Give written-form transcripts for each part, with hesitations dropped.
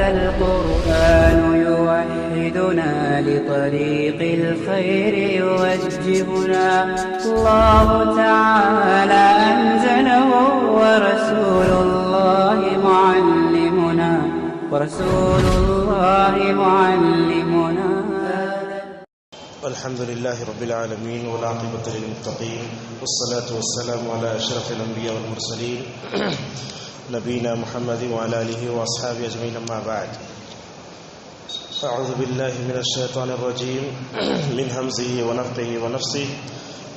القرآن يوحدنا لطريق الخير يوجهنا الله تعالى أنزله ورسول الله معلمنا الحمد لله رب العالمين والعاقبة للمتقين والصلاة والسلام على أشرف الأنبياء والمرسلين نبينا محمد وعلى آله وأصحابه أجمعين أما بعد أعوذ بالله من الشيطان الرجيم من همزه ونفخه ونفثه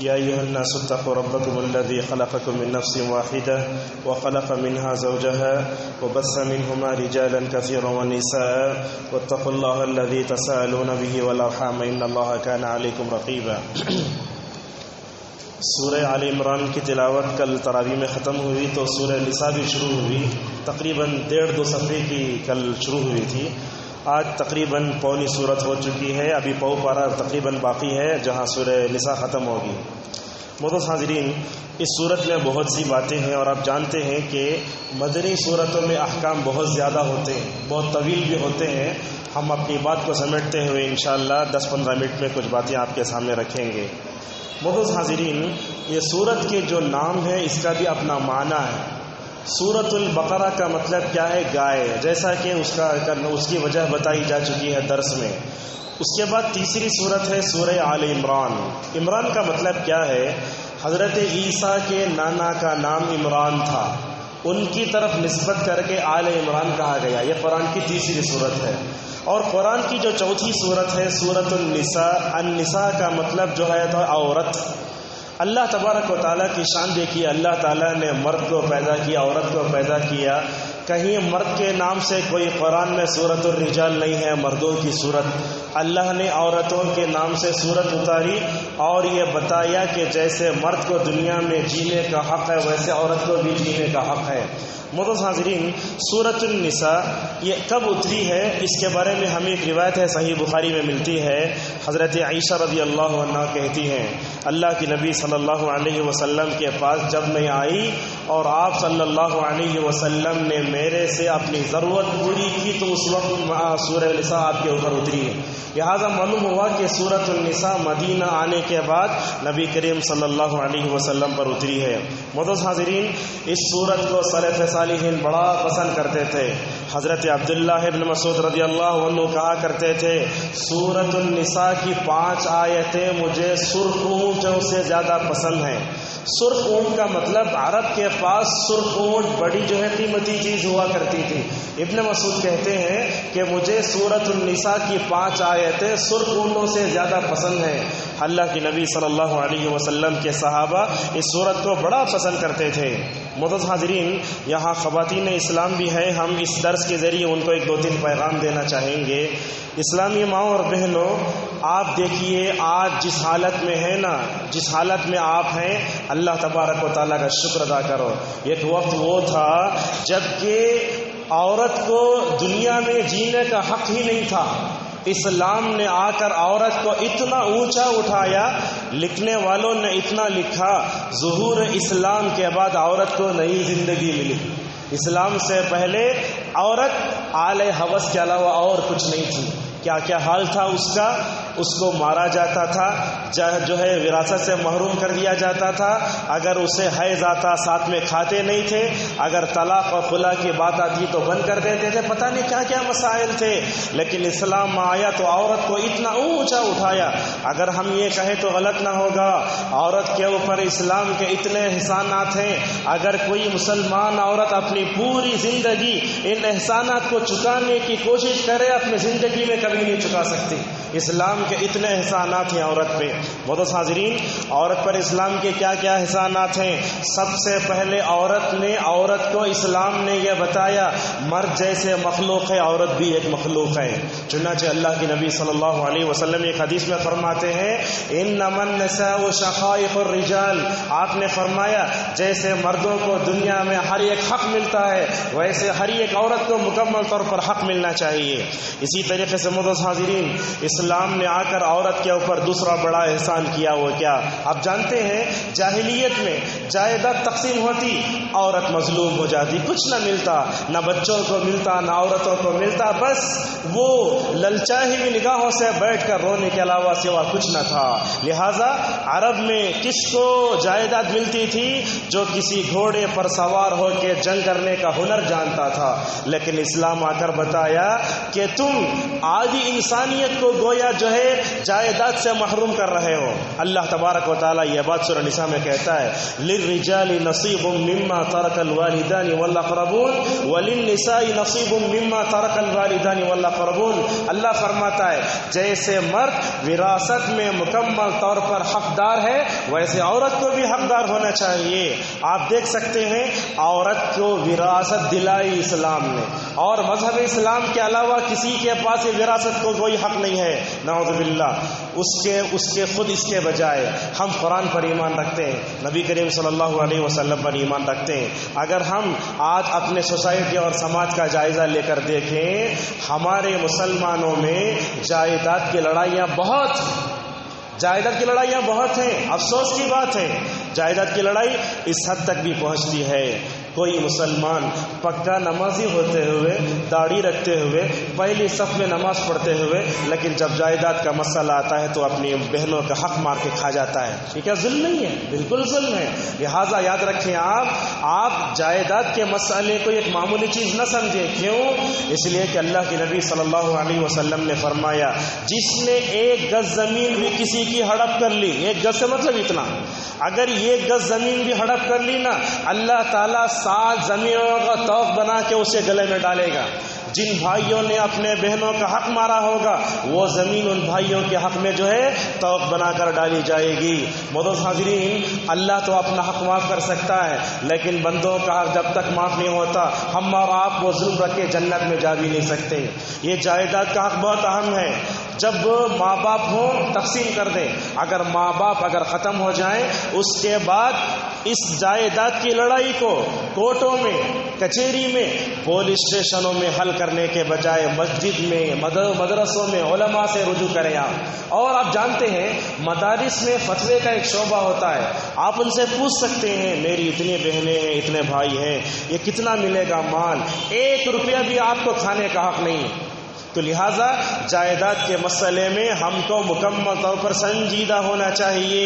يا أيها الناس اتقوا ربكم الذي خلقكم من نفس واحدة وخلق منها زوجها وبث منهما رجالا كثيرا ونساء واتقوا الله الذي تساءلون به والأرحام إن الله كان عليكم رقيبا. سورہ آل عمران کی تلاوت کل تراویح میں ختم ہوئی تو سورہ نساء بھی شروع ہوئی. تقریباً 1.5-2 صفحے کی کل شروع ہوئی تھی. آج تقریباً پونی صورت ہو چکی ہے. ابھی پو پارا تقریباً باقی ہے جہاں سورہ نساء ختم ہوگی. محترم حاضرین، اس صورت میں بہت سی باتیں ہیں اور آپ جانتے ہیں کہ مدنی صورتوں میں احکام بہت زیادہ ہوتے ہیں، بہت طویل بھی ہوتے ہیں. ہم اپنی بات کو سمیٹتے ہوئے انشاءاللہ 10-15 منٹ میں کچھ باتیں آپ کے سامنے رکھیں گے. محترم حاضرین، یہ صورت کے جو نام ہے اس کا بھی اپنا معنی ہے. سورۃ البقرہ کا مطلب کیا ہے؟ گائے، جیسا کہ اس کی وجہ بتائی جا چکی ہے درس میں. اس کے بعد تیسری صورت ہے سورہ آل عمران. عمران کا مطلب کیا ہے؟ حضرت عیسیٰ کے نانا کا نام عمران تھا، ان کی طرف نسبت کر کے آل عمران کہا گیا. یہ قرآن کی تیسری صورت ہے. اور قرآن کی جو چوتھی صورت ہے سورۃ النساء. النساء کا مطلب جو ہے تو عورت. اللہ تبارک و تعالیٰ کی شان دیکھیے، اللہ تعالیٰ نے مرد کو پیدا کیا، عورت کو پیدا کیا. کہیں مرد کے نام سے کوئی قرآن میں سورۃ الرجال نہیں ہے، مردوں کی صورت. اللہ نے عورتوں کے نام سے صورت اتاری اور یہ بتایا کہ جیسے مرد کو دنیا میں جینے کا حق ہے ویسے عورت کو بھی جینے کا حق ہے. محترم حاضرین، سورۃ النساء یہ کب اتری ہے اس کے بارے میں ہمیں ایک روایت ہے، صحیح بخاری میں ملتی ہے. حضرت عائشہ رضی اللہ عنہا کہتی ہیں اللہ کی نبی صلی اللہ علیہ وسلم کے پاس جب میں آئی اور آپ صلی اللہ علیہ وسلم نے میرے سے اپنی ضرورت پوری کی تو اس وقت سورہ النساء آپ کے اوپر اتری ہے. لہٰذا معلوم ہوا کہ سورۃ النساء مدینہ آنے کے بعد نبی کریم صلی اللہ علیہ وسلم پر اتری ہے. محترم حاضرین، اس سورت کو سلف صالحین بڑا پسند کرتے تھے. حضرت عبداللہ ابن مسعود رضی اللہ عنہ کہا کرتے تھے سورۃ النساء کی 5 آیتیں مجھے سرخ اونٹوں سے زیادہ پسند ہیں. سرخ اونٹ کا مطلب عرب کے پاس سرخ اونٹ بڑی جو ہے قیمتی چیز ہوا کرتی تھی. ابن مسعود کہتے ہیں کہ مجھے سورۃ النساء کی 5 آیتیں سرخ اونٹوں سے زیادہ پسند ہیں. اللہ کی نبی صلی اللہ علیہ وسلم کے صحابہ اس سورت کو بڑا پسند کرتے تھے. معزز حاضرین، یہاں خواتین اسلام بھی ہیں. ہم اس درس کے ذریعے ان کو 1-2-3 پیغام دینا چاہیں گے. اسلامی ماؤں اور بہنوں، آپ دیکھیے آج جس حالت میں ہے نا، جس حالت میں آپ ہیں، اللہ تبارک و تعالیٰ کا شکر ادا کرو. ایک وقت وہ تھا جب کہ عورت کو دنیا میں جینے کا حق ہی نہیں تھا. اسلام نے آ کر عورت کو اتنا اونچا اٹھایا، لکھنے والوں نے اتنا لکھا ظہور اسلام کے بعد عورت کو نئی زندگی ملی. اسلام سے پہلے عورت آلے ہوس کے علاوہ اور کچھ نہیں تھی. کیا کیا حال تھا اس کا؟ اس کو مارا جاتا تھا، جو ہے وراثت سے محروم کر دیا جاتا تھا. اگر اسے حیض آتا ساتھ میں کھاتے نہیں تھے. اگر طلاق اور خلا کی بات آتی تو بند کر دیتے تھے. پتہ نہیں کیا کیا مسائل تھے. لیکن اسلام میں آیا تو عورت کو اتنا اونچا اٹھایا. اگر ہم یہ کہیں تو غلط نہ ہوگا، عورت کے اوپر اسلام کے اتنے احسانات ہیں. اگر کوئی مسلمان عورت اپنی پوری زندگی ان احسانات کو چکانے کی کوشش کرے اپنی زندگی میں کبھی نہیں چکا سکتی. اسلام کے اتنے احسانات ہیں عورت پہ. محترم حاضرین، عورت پر اسلام کے کیا کیا احسانات ہیں؟ سب سے پہلے عورت کو اسلام نے یہ بتایا مرد جیسے مخلوق ہے عورت بھی ایک مخلوق ہے. چنانچہ اللہ کی نبی صلی اللہ علیہ وسلم ایک حدیث میں فرماتے ہیں انما النساء شقائق الرجال. آپ نے فرمایا جیسے مردوں کو دنیا میں ہر ایک حق ملتا ہے ویسے ہر ایک عورت کو مکمل طور پر حق ملنا چاہیے. اسی طریقے سے محترم حاضرین، اسلام نے آ کر عورت کے اوپر دوسرا بڑا احسان کیا. وہ کیا؟ آپ جانتے ہیں جاہلیت میں جائیداد تقسیم ہوتی عورت مظلوم ہو جاتی، کچھ نہ ملتا، نہ بچوں کو ملتا نہ عورتوں کو ملتا، بس وہ للچائی ہوئی نگاہوں سے بیٹھ کر رونے کے علاوہ سوا کچھ نہ تھا۔ لہذا عرب میں کس کو جائیداد ملتی تھی؟ جو کسی گھوڑے پر سوار ہو کے جنگ کرنے کا ہنر جانتا تھا، لیکن اسلام آ کر بتایا کہ تم آدھی انسانیت کو گویا جو ہے جائیداد سے محروم کر رہے ہو۔ اللہ تبارک و تعالیٰ یہ بات سورہ نساء میں کہتا ہے للرجال نصیب مما ترک الوالدان والاقربون وللنساء نصیب مما ترک الوالدان والاقربون۔ اللہ فرماتا ہے جیسے مرد وراثت میں مکمل طور پر حقدار ہے، ویسے عورت کو بھی حقدار ہونا چاہیے۔ آپ دیکھ سکتے ہیں عورت کو وراثت دلائی اسلام نے، اور مذہب اسلام کے علاوہ کسی کے پاس وراثت کو کوئی حق نہیں ہے، نعوذ باللہ۔ اس کے خود اس کے بجائے ہم قرآن پر ایمان رکھتے ہیں، نبی کریم صلی اللہ علیہ وسلم پر ایمان رکھتے ہیں۔ اگر ہم آج اپنے سوسائٹی اور سماج کا جائزہ لے کر دیکھیں، ہمارے مسلمانوں میں جائیداد کی لڑائیاں بہت ہیں۔ افسوس کی بات ہے، جائیداد کی لڑائی اس حد تک بھی پہنچتی ہے، کوئی مسلمان پکا نمازی ہوتے ہوئے، داڑھی رکھتے ہوئے، پہلی صف میں نماز پڑھتے ہوئے، لیکن جب جائیداد کا مسئلہ آتا ہے تو اپنی بہنوں کا حق مار کے کھا جاتا ہے۔ یہ کیا ظلم نہیں ہے؟ بالکل ظلم ہے۔ لہٰذا یاد رکھیں، آپ جائیداد کے مسئلے کو ایک معمولی چیز نہ سمجھیں۔ کیوں؟ اس لیے کہ اللہ کے نبی صلی اللہ علیہ وسلم نے فرمایا جس نے 1 گز زمین بھی کسی کی ہڑپ کر لی، 1 گز سے مطلب اتنا، اگر 1 گز زمین بھی ہڑپ کر لی نا، اللہ تعالیٰ 7 زمینوں کا طوق بنا کے اسے گلے میں ڈالے گا۔ جن بھائیوں نے اپنے بہنوں کا حق مارا ہوگا، وہ زمین ان بھائیوں کے حق میں جو ہے طوق بنا کر ڈالی جائے گی۔ معزز حاضرین، اللہ تو اپنا حق معاف کر سکتا ہے، لیکن بندوں کا حق جب تک معاف نہیں ہوتا، ہم اور آپ وہ ظلم رکھ کے جنت میں جا بھی نہیں سکتے۔ یہ جائیداد کا حق بہت اہم ہے۔ جب ماں باپ ہوں تقسیم کر دیں، اگر ماں باپ ختم ہو جائیں، اس کے بعد اس جائیداد کی لڑائی کو کورٹوں میں، کچہری میں، پولیس اسٹیشنوں میں حل کرنے کے بجائے مسجد میں، مدرسوں میں علماء سے رجوع کریں آپ۔ اور آپ جانتے ہیں مدارس میں فتوے کا ایک شعبہ ہوتا ہے، آپ ان سے پوچھ سکتے ہیں میری اتنی بہنیں ہیں، اتنے بھائی ہیں، یہ کتنا ملے گا مال؟ 1 روپیہ بھی آپ کو کھانے کا حق نہیں۔ تو لہٰذا جائیداد کے مسئلے میں ہم کو مکمل طور پر سنجیدہ ہونا چاہیے۔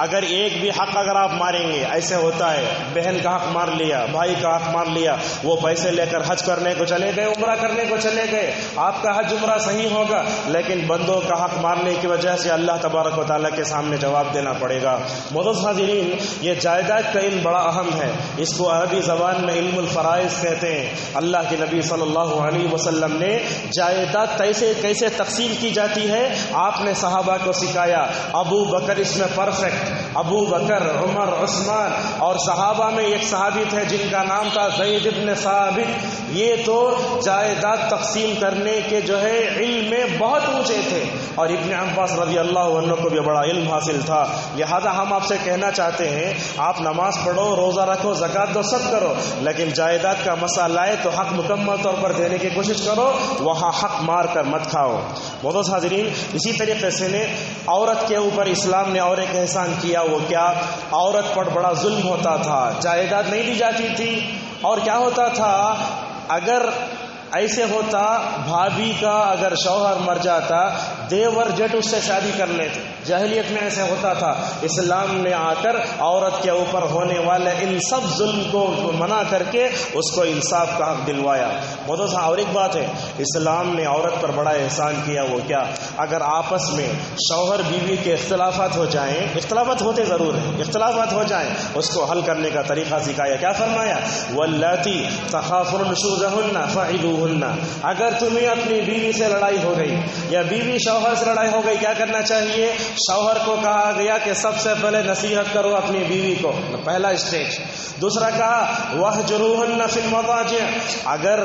اگر ایک بھی حق اگر آپ ماریں گے، ایسے ہوتا ہے بہن کا حق مار لیا، بھائی کا حق مار لیا، وہ پیسے لے کر حج کرنے کو چلے گئے، عمرہ کرنے کو چلے گئے، آپ کا حج عمرہ صحیح ہوگا، لیکن بندوں کا حق مارنے کی وجہ سے اللہ تبارک و تعالیٰ کے سامنے جواب دینا پڑے گا۔ معزز حاضرین، یہ جائیداد کا علم بڑا اہم ہے، اس کو عربی زبان میں علم الفرائض کہتے ہیں۔ اللہ کے نبی صلی اللہ علیہ وسلم نے جائیداد کیسے تقسیم کی جاتی ہے آپ نے صحابہ کو سکھایا۔ ابو بکر اس میں پرفیکٹ، ابو بکر، عمر، عثمان، اور صحابہ میں ایک صحابی تھے جن کا نام تھا زید بن ثابت، یہ تو جائیداد تقسیم کرنے کے جو ہے علم میں بہت اونچے تھے، اور ابن عباس رضی اللہ عنہ کو بھی بڑا علم حاصل تھا۔ لہذا ہم آپ سے کہنا چاہتے ہیں آپ نماز پڑھو، روزہ رکھو، زکوٰۃ دو، سب کرو، لیکن جائیداد کا مسئلہ آئے تو حق مکمل طور پر دینے کی کوشش کرو، وہاں حق مار کر مت کھاؤ۔ معزز حاضرین، اسی طریقے سے عورت کے اوپر اسلام نے اور ایک احسان کیا، وہ کیا؟ عورت پر بڑا ظلم ہوتا تھا، جائیداد نہیں دی جاتی تھی، اور کیا ہوتا تھا اگر ایسے ہوتا بھابھی کا اگر شوہر مر جاتا، دیور جٹ اس سے شادی کر لیتے، جاہلیت میں ایسے ہوتا تھا۔ اسلام نے آ کر عورت کے اوپر ہونے والے ان سب ظلم کو منع کر کے اس کو انصاف کا حق دلوایا۔ بہت اور ایک بات ہے، اسلام نے عورت پر بڑا احسان کیا، وہ کیا؟ اگر آپس میں شوہر بیوی کے اختلافات ہو جائیں، اختلافات ہوتے ضرور ہیں، اختلافات ہو جائیں، اس کو حل کرنے کا طریقہ سکھایا۔ کیا فرمایا؟ واللاتی تخافون نشوزہن فعظوہن۔ اگر تمہیں اپنی بیوی سے لڑائی ہو گئی یا بیوی شوہر سے لڑائی ہو گئی، کیا کرنا چاہیے؟ شوہر کو کہا گیا کہ سب سے پہلے نصیحت کرو اپنی بیوی کو، پہلا اسٹیج۔ دوسرا کہا وَاهْجُرُوهُنَّ فِي الْمَضَاجِعِ، اگر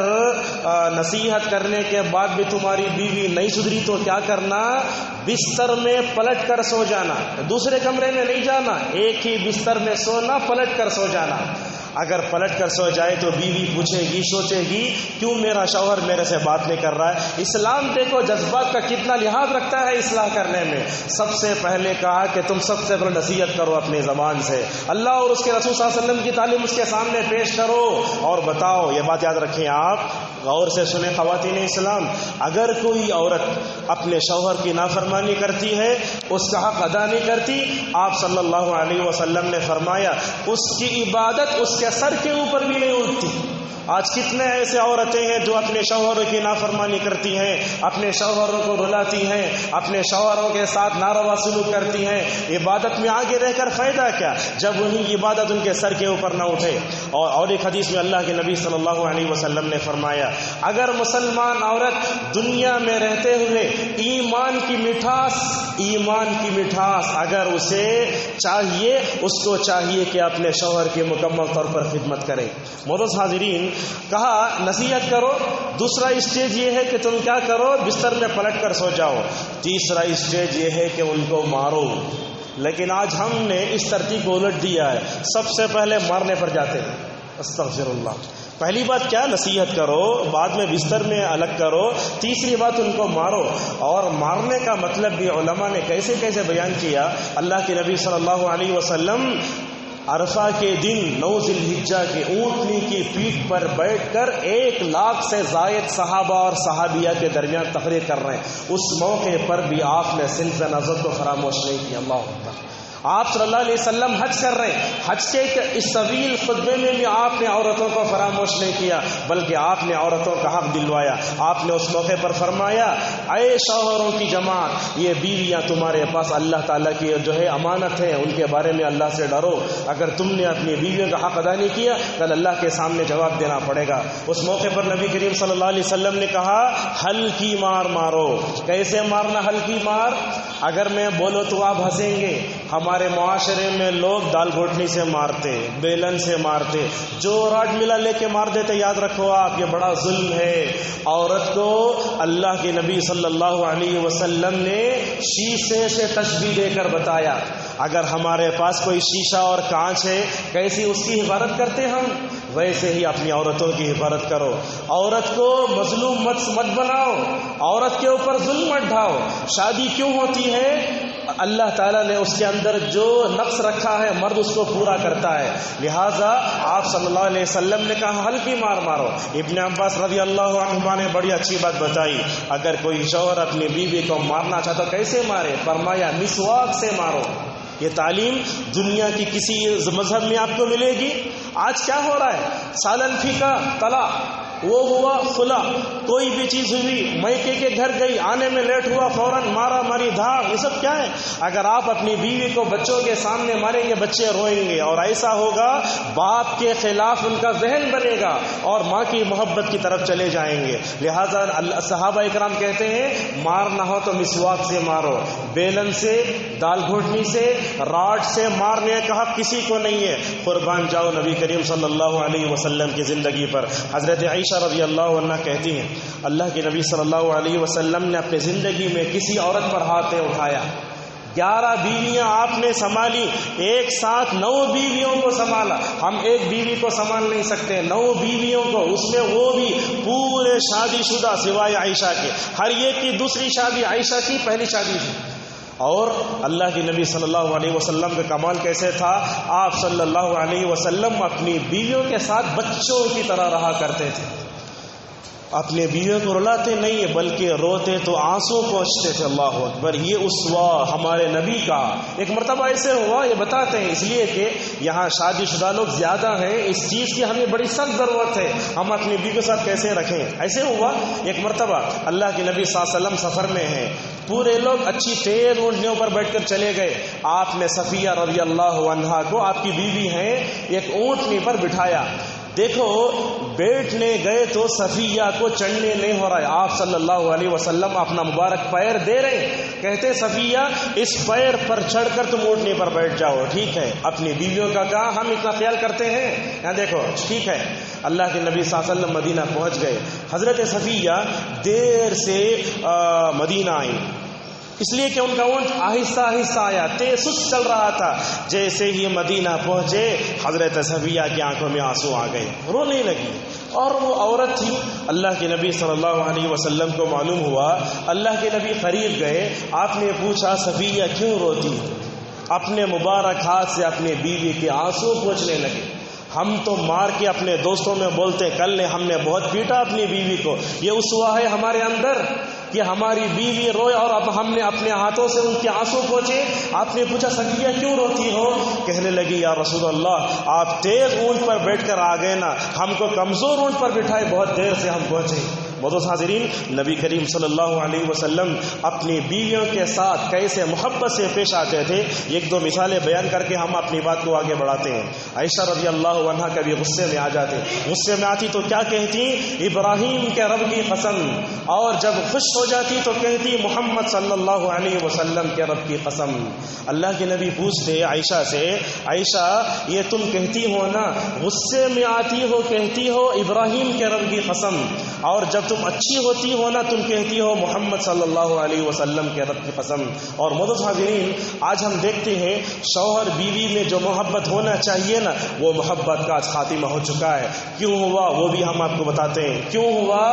نصیحت کرنے کے بعد بھی تمہاری بیوی نہیں سدھری تو کیا کرنا؟ بستر میں پلٹ کر سو جانا، دوسرے کمرے میں نہیں جانا، ایک ہی بستر میں سونا، پلٹ کر سو جانا۔ اگر پلٹ کر سو جائے تو بیوی پوچھے گی، سوچے گی کیوں میرا شوہر میرے سے بات نہیں کر رہا ہے۔ اسلام دیکھو جذبات کا کتنا لحاظ رکھتا ہے اصلاح کرنے میں۔ سب سے پہلے کہا کہ تم سب سے پہلے نصیحت کرو اپنی زبان سے، اللہ اور اس کے رسول صلی اللہ علیہ وسلم کی تعلیم اس کے سامنے پیش کرو اور بتاؤ۔ یہ بات یاد رکھیں، آپ غور سے سنیں خواتین اسلام، اگر کوئی عورت اپنے شوہر کی نافرمانی کرتی ہے، اس کا حق ادا نہیں کرتی، آپ صلی اللہ علیہ وسلم نے فرمایا اس کی عبادت اس کے سر کے اوپر بھی نہیں اٹھتی۔ آج کتنے ایسے عورتیں ہیں جو اپنے شوہروں کی نافرمانی کرتی ہیں، اپنے شوہروں کو رلاتی ہیں، اپنے شوہروں کے ساتھ ناروا سلوک کرتی ہیں، عبادت میں آگے رہ کر فائدہ کیا جب وہی عبادت ان کے سر کے اوپر نہ اٹھے۔ اور ایک حدیث میں اللہ کے نبی صلی اللہ علیہ وسلم نے فرمایا اگر مسلمان عورت دنیا میں رہتے ہوئے ایمان کی مٹھاس اگر اسے چاہیے، اس کو چاہیے کہ اپنے شوہر کی مکمل طور پر خدمت کرے۔ معزز حاضرین، کہا نصیحت کرو، دوسرا اسٹیج یہ ہے کہ تم کیا کرو، بستر میں پلٹ کر سو جاؤ، تیسرا اسٹیج یہ ہے کہ ان کو مارو۔ لیکن آج ہم نے اس ترتیب کو الٹ دیا ہے، سب سے پہلے مارنے پر جاتے ہیں۔ استغفر اللہ۔ پہلی بات کیا، نصیحت کرو، بعد میں بستر میں الگ کرو، تیسری بات ان کو مارو۔ اور مارنے کا مطلب بھی علماء نے کیسے کیسے بیان کیا۔ اللہ کے نبی صلی اللہ علیہ وسلم عرفہ کے دن 9 ذی الحجہ کے اونٹنی کی پیٹھ پر بیٹھ کر 1 لاکھ سے زائد صحابہ اور صحابیہ کے درمیان تقریر کر رہے ہیں۔ اس موقع پر بھی آپ نے صنف نظر کو فراموش نہیں کیا۔ اللہ اکبر۔ آپ صلی اللہ علیہ وسلم حج کر رہے ہیں، حج کے اس طویل خطبے میں بھی آپ نے عورتوں کو فراموش نہیں کیا، بلکہ آپ نے عورتوں کا حق دلوایا۔ آپ نے اس موقع پر فرمایا اے شوہروں کی جماعت، یہ بیویاں تمہارے پاس اللہ تعالیٰ کی جو ہے امانت ہے، ان کے بارے میں اللہ سے ڈرو۔ اگر تم نے اپنی بیویوں کا حق ادا نہیں کیا کل اللہ کے سامنے جواب دینا پڑے گا۔ اس موقع پر نبی کریم صلی اللہ علیہ وسلم نے کہا ہلکی مار مارو۔ کیسے مارنا ہلکی مار؟ اگر میں بولوں تو آپ ہنسیں گے، ہمارے معاشرے میں لوگ دال گھوٹنی سے مارتے، بیلن سے مارتے، جو راڈ ملا لے کے مار دیتے۔ یاد رکھو آپ، یہ بڑا ظلم ہے۔ عورت کو اللہ کے نبی صلی اللہ علیہ وسلم نے شیشے سے تشبیہ دے کر بتایا۔ اگر ہمارے پاس کوئی شیشہ اور کانچ ہے، کیسی اس کی حفاظت کرتے ہم، ویسے ہی اپنی عورتوں کی حفاظت کرو۔ عورت کو مظلوم مت بناؤ، عورت کے اوپر ظلم مت ڈھاؤ۔ شادی کیوں ہوتی ہے؟ اللہ تعالیٰ نے اس کے اندر جو نقص رکھا ہے مرد اس کو پورا کرتا ہے، لہٰذا آپ صلی اللہ علیہ وسلم نے کہا ہلکی مار مارو۔ ابن عباس رضی اللہ عنہما نے بڑی اچھی بات بتائی، اگر کوئی شوہر اپنی بیوی کو مارنا چاہتا کیسے مارے؟ فرمایا مسواک سے مارو۔ یہ تعلیم دنیا کی کسی مذہب میں آپ کو ملے گی؟ آج کیا ہو رہا ہے؟ سالن پھیکا طلاق، وہ ہوا خلا، کوئی بھی چیز ہوئی، میکے کے گھر گئی، آنے میں لیٹ ہوا فوراً مارا ماری دھاڑ، یہ سب کیا ہے؟ اگر آپ اپنی بیوی کو بچوں کے سامنے ماریں گے بچے روئیں گے، اور ایسا ہوگا باپ کے خلاف ان کا ذہن بنے گا اور ماں کی محبت کی طرف چلے جائیں گے۔ لہٰذا صحابہ اکرام کہتے ہیں مارنا ہو تو مسواک سے مارو، بیلن سے، دال گھوٹنی سے، راڈ سے مارنے کا حق کسی کو نہیں ہے۔ قربان جاؤ نبی کریم صلی اللہ علیہ وسلم کی زندگی پر۔ حضرت عائشہ رضی اللہ عنہ کہتی ہیں اللہ کے نبی صلی اللہ علیہ وسلم نے اپنی زندگی میں کسی عورت پر ہاتھ نہیں اٹھایا۔ 11 بیویاں آپ نے سنبھالی، ایک ساتھ 9 بیویوں کو سنبھالا۔ ہم ایک بیوی کو سنبھال نہیں سکتے، 9 بیویوں کو، اس میں وہ بھی پورے شادی شدہ سوائے عائشہ کے، ہر ایک کی دوسری شادی، عائشہ کی پہلی شادی تھی۔ اور اللہ کے نبی صلی اللہ علیہ وسلم کا کمال کیسے تھا؟ آپ صلی اللہ علیہ وسلم اپنی بیویوں کے ساتھ بچوں کی طرح رہا کرتے تھے۔ اپنے بیویوں کو رلاتے نہیں بلکہ روتے تو آنسو پہنچتے تھے۔ اللہ اکبر، یہ اسوہ ہمارے نبی کا۔ ایک مرتبہ ایسے ہوا، یہ بتاتے ہیں اس لیے کہ یہاں شادی شدہ لوگ زیادہ ہیں، اس چیز کی ہمیں بڑی سخت ضرورت ہے، ہم اپنی بیوی کے ساتھ کیسے رکھیں۔ ایسے ہوا ایک مرتبہ اللہ کے نبی صلی اللہ علیہ وسلم سفر میں ہیں، پورے لوگ اچھی تیز اونٹنیوں پر بیٹھ کر چلے گئے، آپ نے صفیہ رضی اللہ عنہا کو، آپ کی بیوی ہیں، ایک اونٹنی پر بٹھایا۔ دیکھو بیٹھنے گئے تو صفیہ کو چڑھنے نہیں ہو رہا ہے، آپ صلی اللہ علیہ وسلم اپنا مبارک پیر دے رہے ہیں، کہتے صفیہ اس پیر پر چڑھ کر تم اونٹنے پر بیٹھ جاؤ۔ ٹھیک ہے، اپنی بیویوں کا کہا ہم اتنا خیال کرتے ہیں، یہاں دیکھو ٹھیک ہے۔ اللہ کے نبی صلی اللہ علیہ وسلم مدینہ پہنچ گئے، حضرت صفیہ دیر سے مدینہ آئی، اس لیے کہ ان کا اونٹ آہستہ آہستہ آیا، تیز سست چل رہا تھا۔ جیسے ہی مدینہ پہنچے حضرت صفیہ کی آنکھوں میں آنسو آ گئے، رونے لگی۔ اور وہ عورت تھی، اللہ کے نبی صلی اللہ علیہ وسلم کو معلوم ہوا، اللہ کے نبی قریب گئے، آپ نے پوچھا صفیہ کیوں روتی؟ اپنے مبارک ہاتھ سے اپنے بیوی کے آنسو پوچھنے لگے۔ ہم تو مار کے اپنے دوستوں میں بولتے کل نے ہم نے بہت پیٹا اپنی بیوی کو، یہ اسوہ ہے ہمارے اندر کہ ہماری بیوی روئے اور اب ہم نے اپنے ہاتھوں سے ان کے آنسو پوچھے۔ آپ نے پوچھا صفیہ کیوں روتی ہو؟ کہنے لگی یا رسول اللہ آپ تیز اونٹ پر بیٹھ کر آ گئے نا، ہم کو کمزور اونٹ پر بٹھائے، بہت دیر سے ہم پہنچے۔ معزز حاضرین، نبی کریم صلی اللہ علیہ وسلم اپنی بیویوں کے ساتھ کیسے محبت سے پیش آتے تھے، ایک دو مثالیں بیان کر کے ہم اپنی بات کو آگے بڑھاتے ہیں۔ عائشہ رضی اللہ عنہا کبھی غصے میں آ جاتے، غصے میں آتی تو کیا کہتی؟ ابراہیم کے رب کی قسم، اور جب خوش ہو جاتی تو کہتی محمد صلی اللہ علیہ وسلم کے رب کی قسم۔ اللہ کے نبی پوچھتے عائشہ سے، عائشہ یہ تم کہتی ہو نا، غصے میں آتی ہو کہتی ہو ابراہیم کے رب کی قسم، اور جب تم اچھی ہوتی ہو نا تم کہتی ہو محمد صلی اللہ علیہ وسلم کے رب کی قسم۔ اور معزز حاضرین، آج ہم دیکھتے ہیں شوہر بیوی میں جو محبت ہونا چاہیے نا، وہ محبت کا خاتمہ ہو چکا ہے۔ کیوں ہوا وہ بھی ہم آپ کو بتاتے ہیں۔ کیوں ہوا؟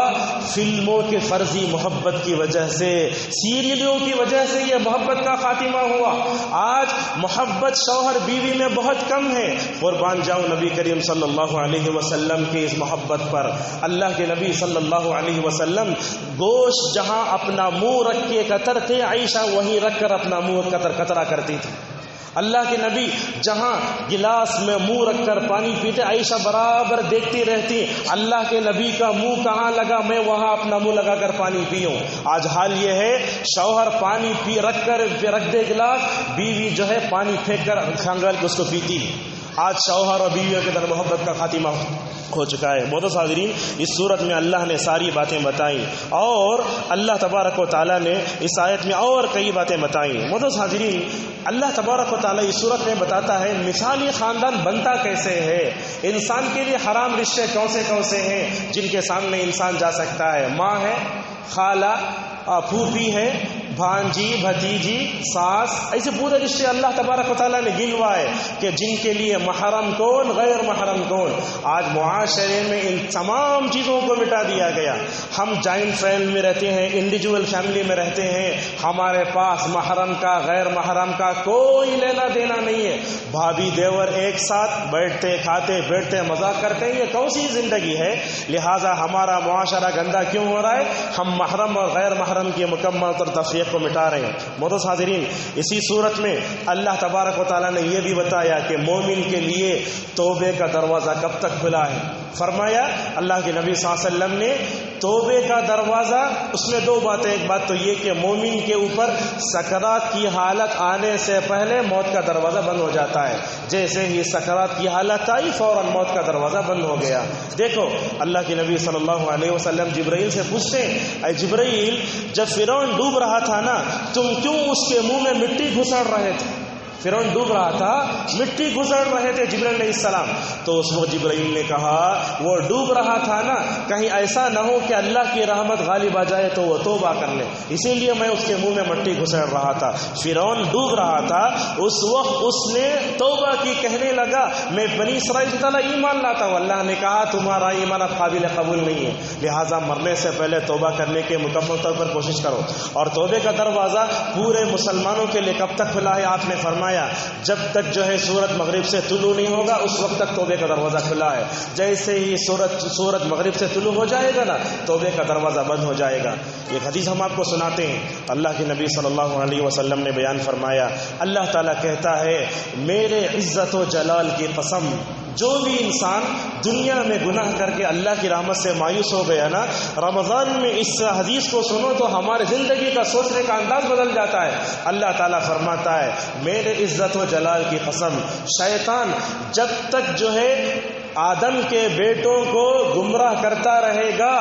فلموں کے فرضی محبت کی وجہ سے، سیریلوں کی وجہ سے یہ محبت کا خاتمہ ہوا۔ آج محبت شوہر بیوی میں بہت کم ہے۔ قربان جاؤں نبی کریم صلی اللہ علیہ وسلم کی اس محبت پر۔ اللہ کے نبی صلی اللہ علیہ وسلم گوشت جہاں اپنا منہ رکھ کے قطرتے، عائشہ وہیں رکھ کر اپنا منہ قطرا کرتی تھی۔ اللہ کے نبی جہاں گلاس میں منہ رکھ کر پانی پیتے، عائشہ برابر دیکھتی رہتی اللہ کے نبی کا منہ کہاں لگا، میں وہاں اپنا منہ لگا کر پانی پیوں۔ آج حال یہ ہے شوہر پانی رکھ دے گلاس، بیوی جو ہے پانی پھینک کر کھنگال کے اس کو پیتی۔ آج شوہر اور بیویوں کے در محبت کا خاتمہ ہو چکا ہے۔ معزز حاضرین، اس صورت میں اللہ نے ساری باتیں بتائیں، اور اللہ تبارک و تعالیٰ نے اس آیت میں اور کئی باتیں بتائیں۔ معزز حاضرین، اللہ تبارک و تعالیٰ اس صورت میں بتاتا ہے مثالی خاندان بنتا کیسے ہے، انسان کے لیے حرام رشتے کون سے ہیں جن کے سامنے انسان جا سکتا ہے۔ ماں ہے، خالہ، پھوپھی ہے، بھانجی، بھتیجی، ساس، ایسے پورے رشتے اللہ تبارک و تعالیٰ نے گنوائے کہ جن کے لیے محرم کون، غیر محرم کون۔ آج معاشرے میں ان تمام چیزوں کو مٹا دیا گیا۔ ہم جوائنٹ فیملی میں رہتے ہیں، انڈیویجول فیملی میں رہتے ہیں، ہمارے پاس محرم کا غیر محرم کا کوئی لینا دینا نہیں ہے۔ بھابھی دیور ایک ساتھ بیٹھتے کھاتے بیٹھتے مذاق کرتے ہیں، یہ کون سی زندگی ہے؟ لہٰذا ہمارا معاشرہ گندا کیوں ہو رہا ہے؟ ہم محرم اور غیر محرم کی مکمل طور تفریق کو مٹا رہے ہیں۔ معزز حاضرین، اسی صورت میں اللہ تبارک و تعالیٰ نے یہ بھی بتایا کہ مومن کے لیے توبے کا دروازہ کب تک کھلا ہے۔ فرمایا اللہ کے نبی صلی اللہ علیہ وسلم نے توبے کا دروازہ، اس میں دو باتیں، ایک بات تو یہ کہ مومن کے اوپر سکرات کی حالت آنے سے پہلے موت کا دروازہ بند ہو جاتا ہے، جیسے ہی سکرات کی حالت آئی فوراً موت کا دروازہ بند ہو گیا۔ دیکھو اللہ کے نبی صلی اللہ علیہ وسلم جبرائیل سے پوچھتے ہیں، اے جبرائیل، جب فرعون ڈوب رہا تھا نا، تم کیوں اس کے منہ میں مٹی گھسڑ رہے تھے؟ فرعون ڈوب رہا تھا، مٹی گھسڑ رہے تھے جبرائیل علیہ السلام۔ تو اس وقت جبرائیل نے کہا وہ ڈوب رہا تھا نا، کہیں ایسا نہ ہو کہ اللہ کی رحمت غالب آ جائے تو وہ توبہ کر لے، اسی لیے میں اس کے منہ میں مٹی گھسڑ رہا تھا۔ فرعون ڈوب رہا تھا، اس وقت اس نے توبہ کی، کہنے لگا میں بنی اسرائیل کی طرح ایمان لاتا ہوں۔ اللہ نے کہا تمہارا ایمان اب قابل قبول نہیں ہے، لہٰذا مرنے سے پہلے توبہ کرنے کے مکمل طور پر کوشش کرو۔ اور توبے کا دروازہ پورے مسلمانوں کے لیے کب تک کھلا ہے؟ آپ نے فرمایا جب تک جو ہے سورج مغرب سے طلوع نہیں ہوگا اس وقت تک توبے کا دروازہ کھلا ہے۔ جیسے ہی سورج مغرب سے طلوع ہو جائے گا نا، توبے کا دروازہ بند ہو جائے گا۔ یہ حدیث ہم آپ کو سناتے ہیں، اللہ کے نبی صلی اللہ علیہ وسلم نے بیان فرمایا، اللہ تعالیٰ کہتا ہے میرے عزت و جلال کی قسم، جو بھی انسان دنیا میں گناہ کر کے اللہ کی رحمت سے مایوس ہو گیا نا، رمضان میں اس حدیث کو سنو تو ہمارے زندگی کا سوچنے کا انداز بدل جاتا ہے۔ اللہ تعالیٰ فرماتا ہے میرے عزت و جلال کی قسم، شیطان جب تک جو ہے آدم کے بیٹوں کو گمراہ کرتا رہے گا،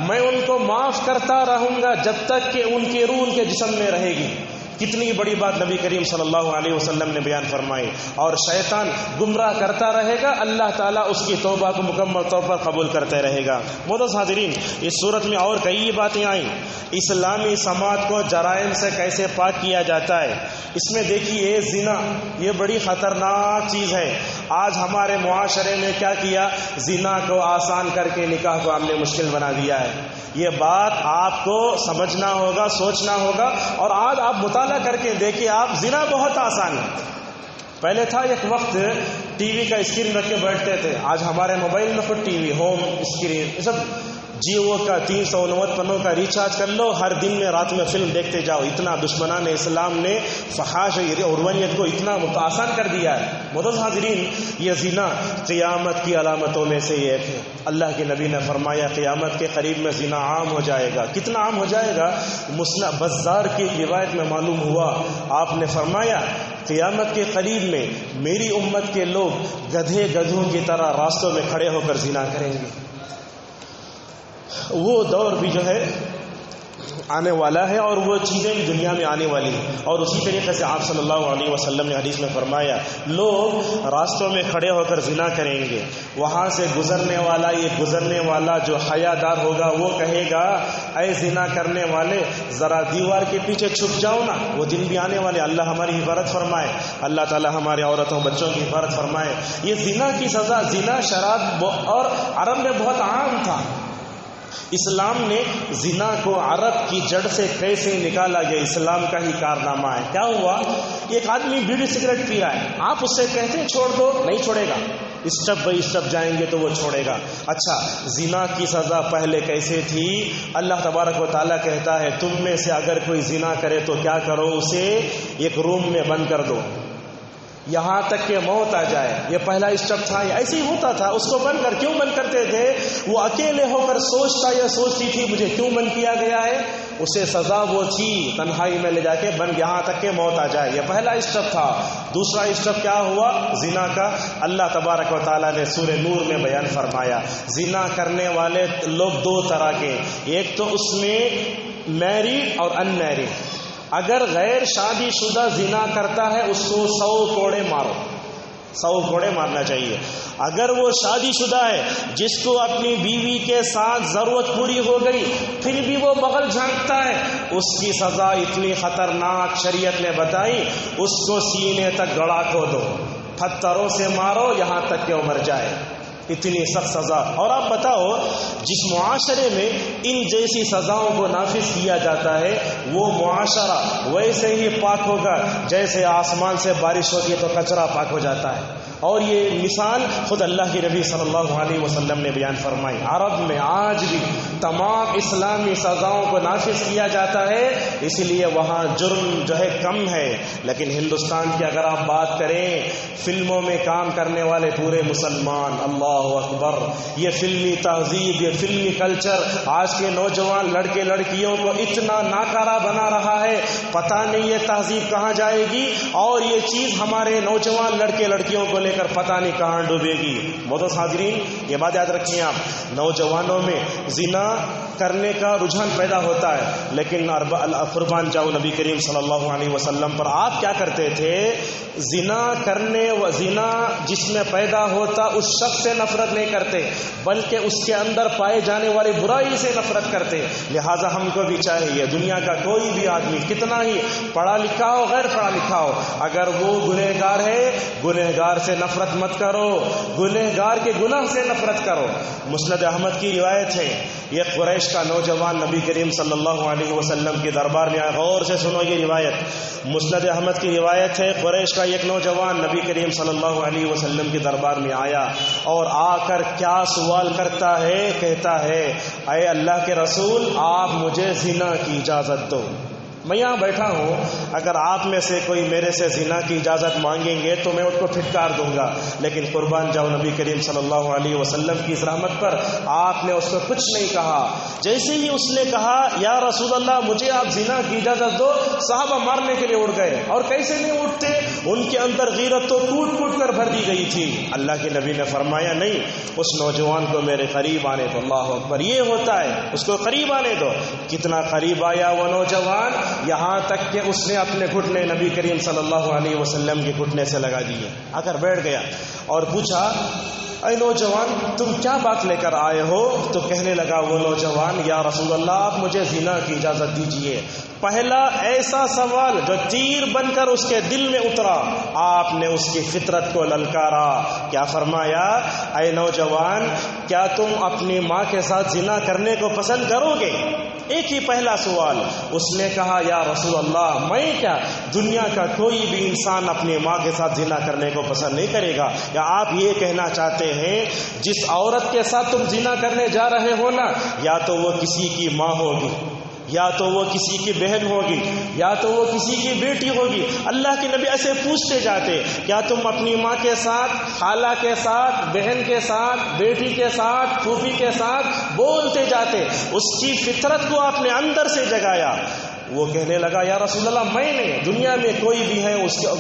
میں ان کو معاف کرتا رہوں گا جب تک کہ ان کی روح ان کے جسم میں رہے گی۔ کتنی بڑی بات نبی کریم صلی اللہ علیہ وسلم نے بیان فرمائی. اور شیطان گمراہ کرتا رہے گا، اللہ تعالیٰ اس کی توبہ کو مکمل طور پر قبول کرتے رہے گا. معزز حاضرین، اس صورت میں اور کئی باتیں آئیں. اسلامی سماج کو جرائم سے کیسے پاک کیا جاتا ہے. اس میں دیکھیے زنا، یہ بڑی خطرناک چیز ہے. آج ہمارے معاشرے میں کیا کیا، زنا کو آسان کر کے نکاح کو ہم نے مشکل بنا دیا ہے. یہ بات آپ کو سمجھنا ہوگا، سوچنا ہوگا. اور آج آپ مطالعہ کر کے دیکھیں، آپ زنا بہت آسان ہے. پہلے تھا ایک وقت ٹی وی کا اسکرین رکھ کے بیٹھتے تھے، آج ہمارے موبائل میں خود ٹی وی، ہوم اسکرین، یہ سب جیو کا 399 پنوں کا ریچارج کر لو، ہر دن میں رات میں فلم دیکھتے جاؤ. اتنا دشمنان اسلام نے فحاش اور عرونیت کو اتنا آسان کر دیا ہے. معزز حاضرین، یہ زنا قیامت کی علامتوں میں سے ایک ہے. اللہ کے نبی نے فرمایا قیامت کے قریب میں زنا عام ہو جائے گا. کتنا عام ہو جائے گا؟ مسند بزار کی روایت میں معلوم ہوا، آپ نے فرمایا قیامت کے قریب میں میری امت کے لوگ گدھے گدھوں کی طرح راستوں میں کھڑے ہو کر زنا کریں گے. وہ دور بھی جو ہے آنے والا ہے اور وہ چیزیں بھی دنیا میں آنے والی ہیں. اور اسی طریقے سے آپ صلی اللہ علیہ وسلم نے حدیث میں فرمایا لوگ راستوں میں کھڑے ہو کر زنا کریں گے. وہاں سے گزرنے والا، یہ گزرنے والا جو حیا دار ہوگا وہ کہے گا اے زنا کرنے والے ذرا دیوار کے پیچھے چھپ جاؤ نا. وہ دن بھی آنے والے. اللہ ہماری حفاظت فرمائے، اللہ تعالی ہمارے عورتوں بچوں کی حفاظت فرمائے. یہ زنا کی سزا، زنا شراب اور عرب میں بہت عام تھا. اسلام نے زنا کو عرب کی جڑ سے کیسے نکالا گیا، اسلام کا ہی کارنامہ ہے. کیا ہوا، ایک آدمی بیڑی سگریٹ پی رہا ہے، آپ اس سے کہتے ہیں چھوڑ دو، نہیں چھوڑے گا. اسٹیپ بائی اسٹیپ جائیں گے تو وہ چھوڑے گا. اچھا، زنا کی سزا پہلے کیسے تھی؟ اللہ تبارک و تعالیٰ کہتا ہے تم میں سے اگر کوئی زنا کرے تو کیا کرو، اسے ایک روم میں بند کر دو یہاں تک کہ موت آ جائے. یہ پہلا اسٹیپ تھا. ایسے ہی ہوتا تھا. اس کو بند کر، کیوں بند کرتے تھے؟ وہ اکیلے ہو کر سوچتا یا سوچتی تھی مجھے کیوں بند کیا گیا ہے. اسے سزا وہ تھی تنہائی میں لے جا کے بند، یہاں تک کہ موت آ جائے. یہ پہلا اسٹیپ تھا. دوسرا اسٹیپ کیا ہوا زنا کا؟ اللہ تبارک و تعالیٰ نے سورہ نور میں بیان فرمایا زنا کرنے والے لوگ دو طرح کے، ایک تو اس میں میریڈ اور ان میریڈ. اگر غیر شادی شدہ زنا کرتا ہے اس کو 100 کوڑے مارو، 100 کوڑے مارنا چاہیے. اگر وہ شادی شدہ ہے جس کو اپنی بیوی کے ساتھ ضرورت پوری ہو گئی پھر بھی وہ بغل جھانکتا ہے، اس کی سزا اتنی خطرناک شریعت نے بتائی، اس کو سینے تک گڑا کھو دو، پتھروں سے مارو یہاں تک کہ وہ مر جائے. اتنی سخت سزا. اور آپ بتاؤ جس معاشرے میں ان جیسی سزاؤں کو نافذ کیا جاتا ہے وہ معاشرہ ویسے ہی پاک ہوگا جیسے آسمان سے بارش ہوتی ہے تو کچرا پاک ہو جاتا ہے. اور یہ مثال خود اللہ کے نبی صلی اللہ علیہ وسلم نے بیان فرمائی. عرب میں آج بھی تمام اسلامی سزاؤں کو نافذ کیا جاتا ہے، اس لیے وہاں جرم جو ہے کم ہے. لیکن ہندوستان کی اگر آپ بات کریں، فلموں میں کام کرنے والے پورے مسلمان، اللہ اکبر، یہ فلمی تہذیب، یہ فلمی کلچر آج کے نوجوان لڑکے لڑکیوں کو اتنا ناکارہ بنا رہا ہے، پتہ نہیں یہ تہذیب کہاں جائے گی اور یہ چیز ہمارے نوجوان لڑکے لڑکیوں کو لے کر پتہ نہیں کہاں ڈوبے گی. معزز حاضرین، یہ بات یاد رکھیں آپ، نوجوانوں میں زنا کرنے کا رجحان پیدا ہوتا ہے، لیکن قربان جاؤ نبی کریم صلی اللہ علیہ وسلم پر، آپ کیا کرتے تھے؟ زنا کرنے و زنا جس میں پیدا ہوتا اس شخص سے نفرت نہیں کرتے بلکہ اس کے اندر پائے جانے والی برائی سے نفرت کرتے. لہٰذا ہم کو بھی چاہیے دنیا کا کوئی بھی آدمی کتنا ہی پڑھا لکھا ہو غیر پڑھا لکھا ہو، اگر وہ گنہگار ہے گنہگار سے نفرت مت کرو، گنہگار کے گناہ سے نفرت کرو. مسند احمد کی روایت ہے، یہ قریش کا نوجوان نبی کریم صلی اللہ علیہ وسلم کے دربار میں آیا. غور سے سنو یہ روایت، مسند احمد کی روایت ہے. قریش کا ایک نوجوان نبی کریم صلی اللہ علیہ وسلم کے دربار میں آیا اور آ کر کیا سوال کرتا ہے، کہتا ہے اے اللہ کے رسول آپ مجھے زنا کی اجازت دو. میں یہاں بیٹھا ہوں، اگر آپ میں سے کوئی میرے سے زنا کی اجازت مانگیں گے تو میں اس کو پھٹکار دوں گا، لیکن قربان جاؤ نبی کریم صلی اللہ علیہ وسلم کی اس رحمت پر آپ نے اس کو کچھ نہیں کہا. جیسے ہی اس نے کہا یا رسول اللہ مجھے آپ زنا کی اجازت دو، صحابہ مارنے کے لیے اٹھ گئے. اور کیسے نہیں اٹھتے، ان کے اندر غیرت تو ٹوٹ ٹوٹ کر بھر دی گئی تھی. اللہ کے نبی نے فرمایا نہیں، اس نوجوان کو میرے قریب آنے دو. اللہ اکبر، یہ ہوتا ہے، اس کو قریب آنے دو. کتنا قریب آیا وہ نوجوان، یہاں تک کہ اس نے اپنے گھٹنے نبی کریم صلی اللہ علیہ وسلم کے گھٹنے سے لگا دیے. آ کر بیٹھ گیا اور پوچھا اے نوجوان تم کیا بات لے کر آئے ہو؟ تو کہنے لگا وہ نوجوان یا رسول اللہ آپ مجھے زنا کی اجازت دیجیے. پہلا ایسا سوال جو تیر بن کر اس کے دل میں اترا، آپ نے اس کی فطرت کو للکارا. کیا فرمایا؟ اے نوجوان کیا تم اپنی ماں کے ساتھ زنا کرنے کو پسند کرو گے؟ ایک ہی پہلا سوال. اس نے کہا یا رسول اللہ میں کیا، دنیا کا کوئی بھی انسان اپنی ماں کے ساتھ زنا کرنے کو پسند نہیں کرے گا. یا آپ یہ کہنا چاہتے ہیں جس عورت کے ساتھ تم زنا کرنے جا رہے ہو نا، یا تو وہ کسی کی ماں ہوگی، یا تو وہ کسی کی بہن ہوگی، یا تو وہ کسی کی بیٹی ہوگی. اللہ کے نبی ایسے پوچھتے جاتے کیا تم اپنی ماں کے ساتھ، خالہ کے ساتھ، بہن کے ساتھ، بیٹی کے ساتھ، پھوپھی کے ساتھ بولتے جاتے. اس کی فطرت کو آپ نے اندر سے جگایا. وہ کہنے لگا یا رسول اللہ میں نے، دنیا میں کوئی بھی ہے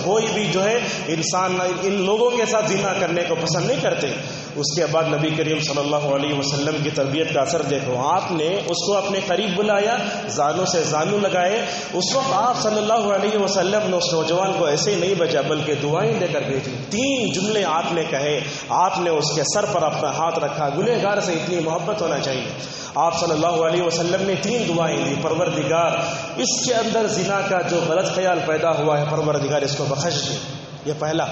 کوئی بھی جو ہے انسان ان لوگوں کے ساتھ زنا کرنے کو پسند نہیں کرتے. اس کے بعد نبی کریم صلی اللہ علیہ وسلم کی تربیت کا اثر دیکھو. آپ نے اس کو اپنے قریب بلایا، زانوں سے زانوں لگائے. اس وقت آپ صلی اللہ علیہ وسلم نے اس نوجوان کو ایسے ہی نہیں بچا بلکہ دعائیں دے کر بھیجی. 3 جملے آپ نے کہے. آپ نے اس کے سر پر اپنا ہاتھ رکھا. گنہگار سے اتنی محبت ہونا چاہیے. آپ صلی اللہ علیہ وسلم نے 3 دعائیں دی. پروردگار اس کے اندر زنا کا جو غلط خیال پیدا ہوا ہے پروردگار اس کو بخش دے، یہ پہلا.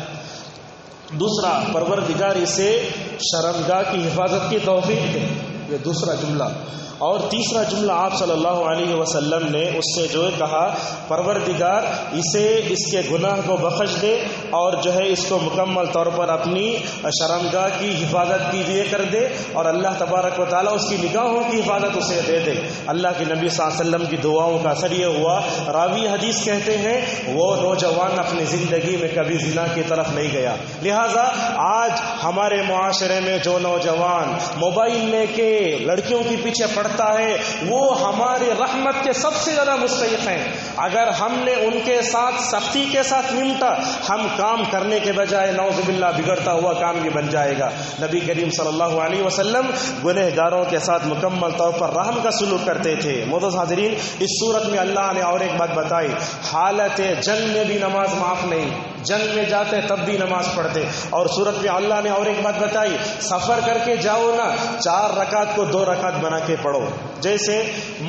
دوسرا پروردگار اسے شرمگاہ کی حفاظت کی توفیق دے، یہ دوسرا جملہ. اور تیسرا جملہ آپ صلی اللہ علیہ وسلم نے اس سے جو کہا پروردگار اسے اس کے گناہ کو بخش دے اور جو ہے اس کو مکمل طور پر اپنی شرمگاہ کی حفاظت کی دے کر دے، اور اللہ تبارک و تعالیٰ اس کی نگاہوں کی حفاظت اسے دے دے. اللہ کے نبی صلی اللہ علیہ وسلم کی دعاؤں کا اثر یہ ہوا. راوی حدیث کہتے ہیں وہ نوجوان اپنی زندگی میں کبھی زنا کی طرف نہیں گیا. لہٰذا آج ہمارے معاشرے میں جو نوجوان موبائل لے کے لڑکیوں کے پیچھے پڑتا ہے وہ ہماری رحمت کے سب سے زیادہ مستحق ہیں. اگر ہم نے ان کے ساتھ سختی کے ساتھ نمٹا، ہم کام کرنے کے بجائے نعوذ باللہ بگڑتا ہوا کام بھی بن جائے گا. نبی کریم صلی اللہ علیہ وسلم گنہگاروں کے ساتھ مکمل طور پر رحم کا سلوک کرتے تھے. معزز حاضرین اس صورت میں اللہ نے اور ایک بات بتائی، حالت جنگ میں بھی نماز معاف نہیں، جنگ میں جاتے تب بھی نماز پڑھتے. اور صورت میں اللہ نے اور ایک بات بتائی، سفر کر کے جاؤ نا 4 رکعت کو 2 رکعت بنا کے پڑھو. جیسے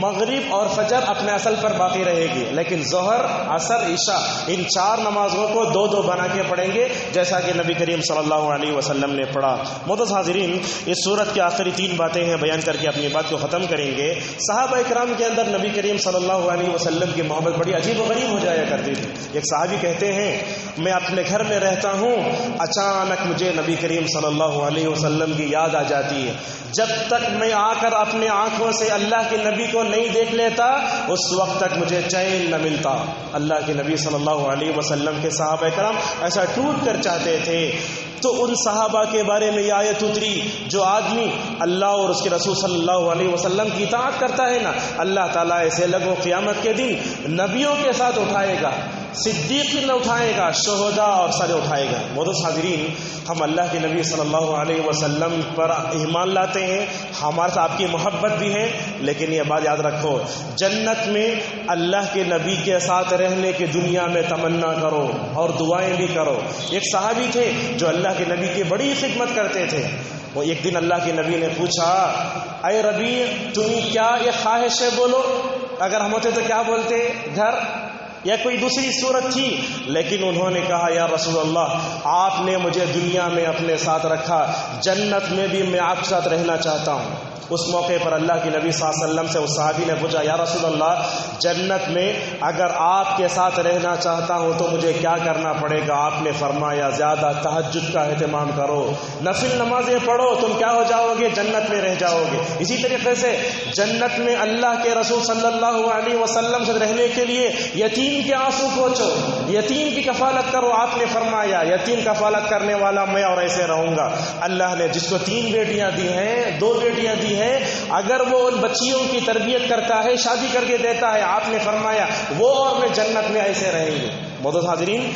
مغرب اور فجر اپنے اصل پر باقی رہے گی، لیکن ظہر، عصر، عشاء ان 4 نمازوں کو 2 بنا کے پڑھیں گے جیسا کہ نبی کریم صلی اللہ علیہ وسلم نے پڑھا. معزز حاضرین اس صورت کی آخری 3 باتیں ہیں، بیان کر کے اپنی بات کو ختم کریں گے. صحابہ اکرام کے اندر نبی کریم صلی اللہ علیہ وسلم کی محبت بڑی عجیب و غریب ہو جایا کرتی تھی. ایک صحابی کہتے ہیں میں اپنے گھر میں رہتا ہوں، اچانک مجھے نبی کریم صلی اللہ علیہ وسلم کی یاد آ جاتی ہے. جب تک میں آ کر اپنے آنکھوں سے اللہ کے نبی کو نہیں دیکھ لیتا اس وقت تک مجھے چین نہ ملتا. اللہ کے نبی صلی اللہ علیہ وسلم کے صحابہ کرام ایسا ٹوٹ کر چاہتے تھے. تو ان صحابہ کے بارے میں یہ آیت اتری، جو آدمی اللہ اور اس کے رسول صلی اللہ علیہ وسلم کی اطاعت کرتا ہے نا، اللہ تعالیٰ ایسے لوگوں قیامت کے دن نبیوں کے ساتھ اٹھائے گا، صدیقین اٹھائے گا، شہداء اور سارے اٹھائے گا. معزز حاضرین ہم اللہ کے نبی صلی اللہ علیہ وسلم پر ایمان لاتے ہیں، ہمارے ساتھ آپ کی محبت بھی ہے، لیکن یہ بات یاد رکھو جنت میں اللہ کے نبی کے ساتھ رہنے کی دنیا میں تمنا کرو اور دعائیں بھی کرو. ایک صحابی تھے جو اللہ کے نبی کی بڑی خدمت کرتے تھے. وہ ایک دن اللہ کے نبی نے پوچھا اے ربی تمہیں کیا یہ خواہش ہے، بولو. اگر ہم ہوتے تو کیا بولتے؟ گھر یا کوئی دوسری صورت تھی، لیکن انہوں نے کہا یا رسول اللہ آپ نے مجھے دنیا میں اپنے ساتھ رکھا، جنت میں بھی میں آپ کے ساتھ رہنا چاہتا ہوں. اس موقع پر اللہ کے نبی صلی اللہ علیہ وسلم سے اس صحابی نے پوچھا یا رسول اللہ جنت میں اگر آپ کے ساتھ رہنا چاہتا ہوں تو مجھے کیا کرنا پڑے گا؟ آپ نے فرمایا زیادہ تہجد کا اہتمام کرو، نفل نمازیں پڑھو، تم کیا ہو جاؤ گے؟ جنت میں رہ جاؤ گے. اسی طریقے سے جنت میں اللہ کے رسول صلی اللہ علیہ وسلم سے رہنے کے لیے یتیم کے آنسو پوچھو، یتیم کی کفالت کرو. آپ نے فرمایا یتیم کفالت کرنے والا میں اور ایسے رہوں گا. اللہ نے جس کو 3 بیٹیاں دی ہیں، 2 بیٹیاں دی ہیں، اگر وہ ان بچیوں کی تربیت کرتا ہے، شادی کر کے دیتا ہے، آپ نے فرمایا وہ اور میں جنت میں ایسے رہیں گے. معزز حاضرین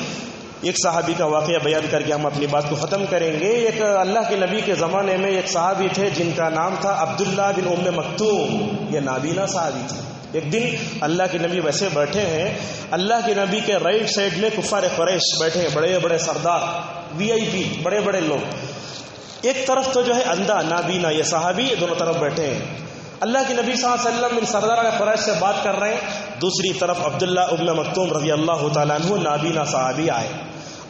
ایک صحابی کا واقعہ بیان کر کے ہم اپنی بات کو ختم کریں گے. ایک اللہ کے نبی کے زمانے میں ایک صحابی تھے جن کا نام تھا عبداللہ بن ام مکتوم. یہ نابینا صحابی تھے. ایک دن اللہ کے نبی ویسے بیٹھے ہیں، اللہ کے نبی کے رائٹ سائڈ میں کفار قریش بیٹھے ہیں، بڑے بڑے سردار، وی آئی پی، بڑے بڑے لوگ۔ ایک طرف تو جو ہے اندھا نابینا یہ صحابی دونوں طرف بیٹھے ہیں، اللہ کے نبی صلی اللہ علیہ وسلم ان سردار قریش سے بات کر رہے ہیں، دوسری طرف عبداللہ ابن مکتوم رضی اللہ تعالیٰ عنہ نابینا صحابی آئے۔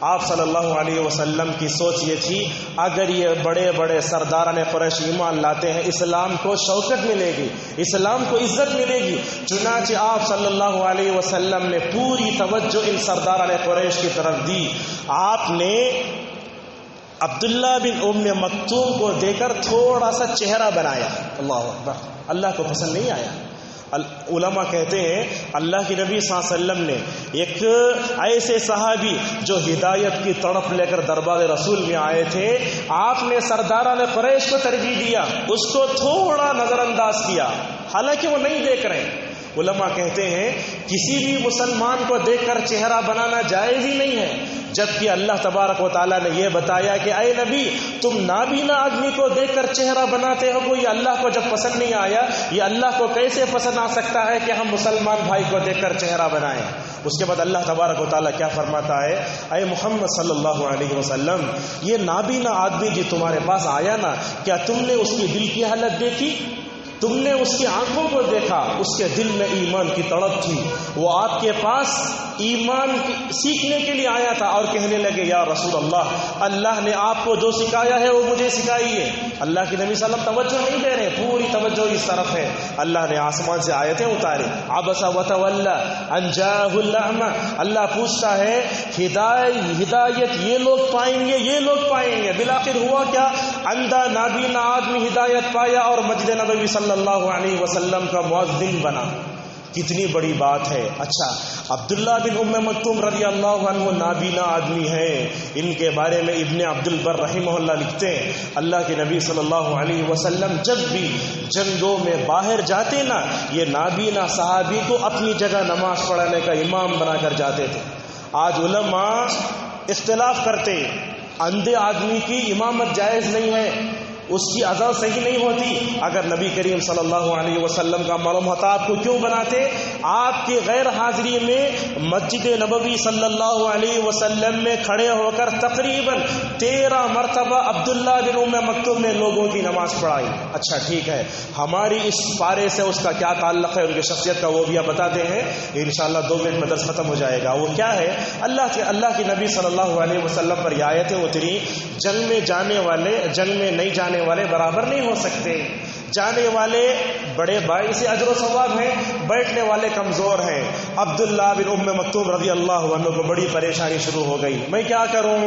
آپ صلی اللہ علیہ وسلم کی سوچ یہ تھی اگر یہ بڑے بڑے سرداران قریش ایمان لاتے ہیں اسلام کو شوکت ملے گی، اسلام کو عزت ملے گی، چنانچہ آپ صلی اللہ علیہ وسلم نے پوری توجہ ان سرداران قریش کی طرف دی۔ آپ نے عبداللہ بن ام مکتوم کو دے کر تھوڑا سا چہرہ بنایا، اللہ اکبر، اللہ کو پسند نہیں آیا۔ علماء کہتے ہیں اللہ کے نبی صلی اللہ علیہ وسلم نے ایک ایسے صحابی جو ہدایت کی تڑپ لے کر دربار رسول میں آئے تھے، آپ نے سرداران قریش کو ترجیح دیا، اس کو تھوڑا نظر انداز کیا، حالانکہ وہ نہیں دیکھ رہے۔ علماء کہتے ہیں کسی بھی مسلمان کو دیکھ کر چہرہ بنانا جائز ہی نہیں ہے، جبکہ اللہ تبارک و تعالیٰ نے یہ بتایا کہ اے نبی تم نابینا آدمی کو دیکھ کر چہرہ بناتے ہو، یہ اللہ کو جب پسند نہیں آیا، یہ اللہ کو کیسے پسند آ سکتا ہے کہ ہم مسلمان بھائی کو دیکھ کر چہرہ بنائیں؟ اس کے بعد اللہ تبارک و تعالیٰ کیا فرماتا ہے، اے محمد صلی اللہ علیہ وسلم یہ نابینا آدمی جو تمہارے پاس آیا نا، کیا تم نے اس کی دل کی حالت دیکھی؟ تم نے اس کی آنکھوں کو دیکھا، اس کے دل میں ایمان کی تڑپ تھی، وہ آپ کے پاس ایمان سیکھنے کے لیے آیا تھا اور کہنے لگے یا رسول اللہ نے آپ کو جو سکھایا ہے وہ مجھے سکھائیے۔ اللہ کے نبی صلی اللہ علیہ وسلم توجہ نہیں دے رہے، پوری توجہ اس طرف ہے۔ اللہ نے آسمان سے آیتیں اتاری، عبس وتولی ان جاءہ الاعمی، اللہ پوچھتا ہے ہدایت یہ لوگ پائیں گے، یہ لوگ پائیں گے۔ بالآخر ہوا کیا، اندھا نابینا آدمی ہدایت پایا اور مسجد نبوی صلی اللہ علیہ وسلم کا مؤذن بنا۔ کتنی بڑی بات ہے۔ اچھا، عبداللہ بن ام مکتوم رضی اللہ عنہ نابینا آدمی ہیں، ان کے بارے میں ابن عبد البر رحمہ اللہ لکھتے ہیں اللہ کے نبی صلی اللہ علیہ وسلم جب بھی جنگوں میں باہر جاتے نا، یہ نابینا صحابی کو اپنی جگہ نماز پڑھانے کا امام بنا کر جاتے تھے۔ آج علماء اختلاف کرتے، اندھے آدمی کی امامت جائز نہیں ہے، اس کی اذان صحیح نہیں ہوتی۔ اگر نبی کریم صلی اللہ علیہ وسلم کا معلوم ہوتا آپ کو کیوں بناتے؟ آپ کی غیر حاضری میں مسجد نبوی صلی اللہ علیہ وسلم میں کھڑے ہو کر تقریباً 13 مرتبہ عبداللہ بن ام مکتوم نے لوگوں کی نماز پڑھائی۔ اچھا ٹھیک ہے، ہماری اس پارے سے اس کا کیا تعلق ہے، ان کی شخصیت کا وہ بھی آپ بتاتے ہیں انشاءاللہ 2 منٹ میں درس ختم ہو جائے گا۔ وہ کیا ہے، اللہ کے نبی صلی اللہ علیہ وسلم پر یہ آیتیں اتری، جنگ میں جانے والے جنگ میں نہیں جانے والے برابر نہیں ہو سکتے، جانے والے بڑے باعث اجر و ثواب ہیں، بیٹھنے والے کمزور ہیں۔ عبداللہ بن ام مکتوم رضی اللہ عنہ کو بڑی پریشانی شروع ہو گئی، میں کیا کروں،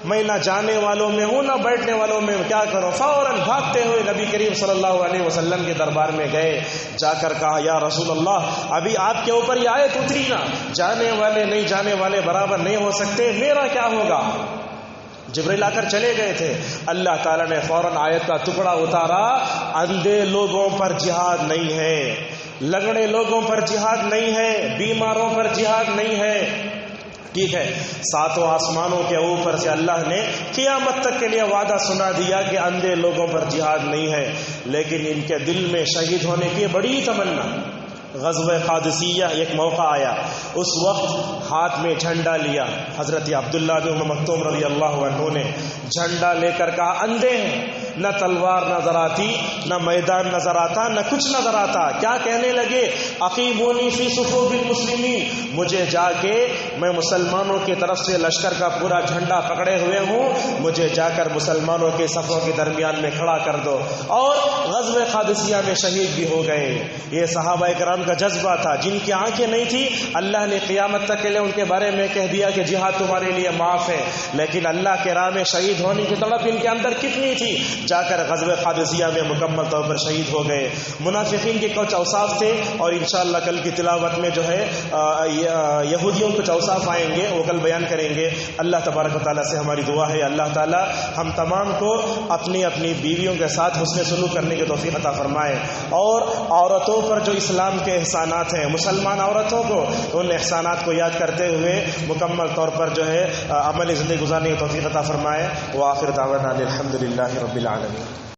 میں نہ جانے والوں میں ہوں نہ بیٹھنے والوں میں، کیا کروں؟ فوراً بھاگتے ہوئے نبی کریم صلی اللہ علیہ وسلم کے دربار میں گئے، جا کر کہا یا رسول اللہ ابھی آپ کے اوپر یہ آیت اتری نا، جانے والے نہیں جانے والے برابر نہیں ہو سکتے، میرا کیا ہوگا؟ جبریل آ کر چلے گئے تھے، اللہ تعالیٰ نے فوراً آیت کا ٹکڑا اتارا، اندھے لوگوں پر جہاد نہیں ہے، لنگڑے لوگوں پر جہاد نہیں ہے، بیماروں پر جہاد نہیں ہے۔ ٹھیک ہے، 7 آسمانوں کے اوپر سے اللہ نے قیامت تک کے لیے وعدہ سنا دیا کہ اندھے لوگوں پر جہاد نہیں ہے، لیکن ان کے دل میں شہید ہونے کی بڑی تمنا۔ غزوہ قادسیہ ایک موقع آیا، اس وقت ہاتھ میں جھنڈا لیا حضرت عبداللہ بن مکتوم رضی اللہ عنہ نے، جھنڈا لے کر کہا اندھے ہیں، نہ تلوار نظر آتی، نہ میدان نظر آتا، نہ کچھ نظر آتا۔ کیا کہنے لگے؟ اقیمونی فی صفوف المسلمین، مجھے جا کے، میں مسلمانوں کی طرف سے لشکر کا پورا جھنڈا پکڑے ہوئے ہوں، مجھے جا کر مسلمانوں کے صفوں کے درمیان میں کھڑا کر دو۔ اور غزوہ قادسیہ میں شہید بھی ہو گئے۔ یہ صحابہ کرام کا جذبہ تھا، جن کی آنکھیں نہیں تھی اللہ نے قیامت تک کے لیے ان کے بارے میں کہہ دیا کہ جہاد تمہارے لیے معاف ہے، لیکن اللہ کے راہ میں شہید ہونے کی تڑپ ان کے اندر کتنی تھی، جا کر غزوہ قادسیہ میں مکمل طور پر شہید ہو گئے۔ منافقین کے کچھ اوصاف تھے، اور انشاءاللہ کل کی تلاوت میں جو ہے یہودیوں کچھ اوصاف آئیں گے، وہ کل بیان کریں گے۔ اللہ تبارک و تعالیٰ سے ہماری دعا ہے اللہ تعالیٰ ہم تمام کو اپنی اپنی بیویوں کے ساتھ حسن سلوک کرنے کی توفیق عطا فرمائے، اور عورتوں پر جو اسلام کے احسانات ہیں، مسلمان عورتوں کو ان احسانات کو یاد کرتے ہوئے مکمل طور پر جو ہے عملی زندگی گزارنے کی توفیق عطا فرمائے۔ وآخر دعوانا الحمدللہ رب العالمین۔